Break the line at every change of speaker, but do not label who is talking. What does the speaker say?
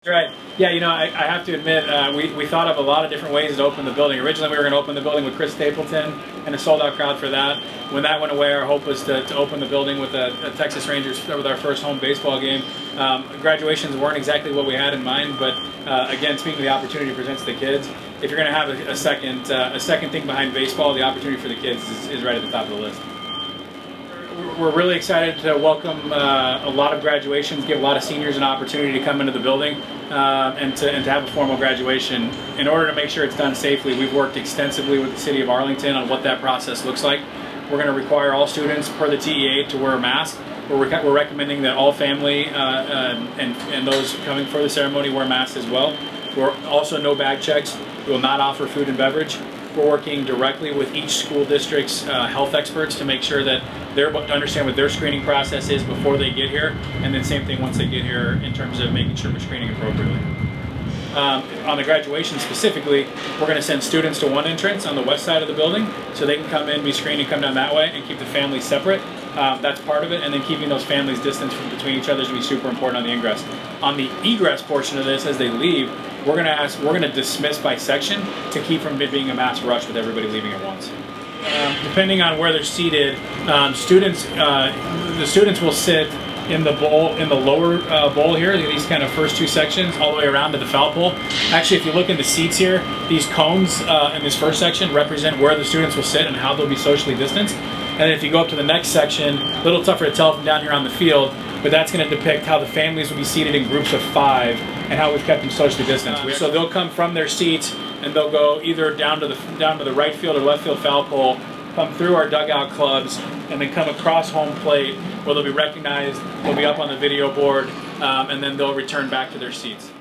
Right. Yeah, you know, I have to admit, we thought of a lot of different ways to open the building. Originally, we were going to open the building with Chris Stapleton and a sold-out crowd for that. When that went away, our hope was to open the building with a Texas Rangers with our first home baseball game. Graduations weren't exactly what we had in mind, but again, speaking of the opportunity it presents to the kids, if you're going to have a second thing behind baseball, the opportunity for the kids is right at the top of the list. We're really excited to welcome a lot of graduations, give a lot of seniors an opportunity to come into the building and to have a formal graduation. In order to make sure it's done safely, we've worked extensively with the city of Arlington on what that process looks like. We're going to require all students per the TEA to wear a mask. We're recommending that all family and those coming for the ceremony wear masks as well. We're also no bag checks. We will not offer food and beverage. We're working directly with each school district's health experts to make sure that they're to understand what their screening process is before they get here, and then same thing once they get here in terms of making sure we're screening appropriately. On the graduation specifically, we're going to send students to one entrance on the west side of the building so they can come in, be screened, and come down that way and keep the families separate. That's part of it, and then keeping those families distanced from between each other is going to be super important on the ingress. On the egress portion of this, as they leave, we're going to dismiss by section to keep from it being a mass rush with everybody leaving at once. Depending on where they're seated, the students will sit in the bowl, in the lower bowl here, these kind of first two sections, all the way around to the foul pole. Actually, if you look in the seats here, these cones in this first section represent where the students will sit and how they'll be socially distanced. And then if you go up to the next section, a little tougher to tell from down here on the field, but that's going to depict how the families will be seated in groups of 5 and how we've kept them socially distanced. So they'll come from their seats and they'll go either down to the right field or left field foul pole, come through our dugout clubs, and then come across home plate where they'll be recognized, they'll be up on the video board, and then they'll return back to their seats.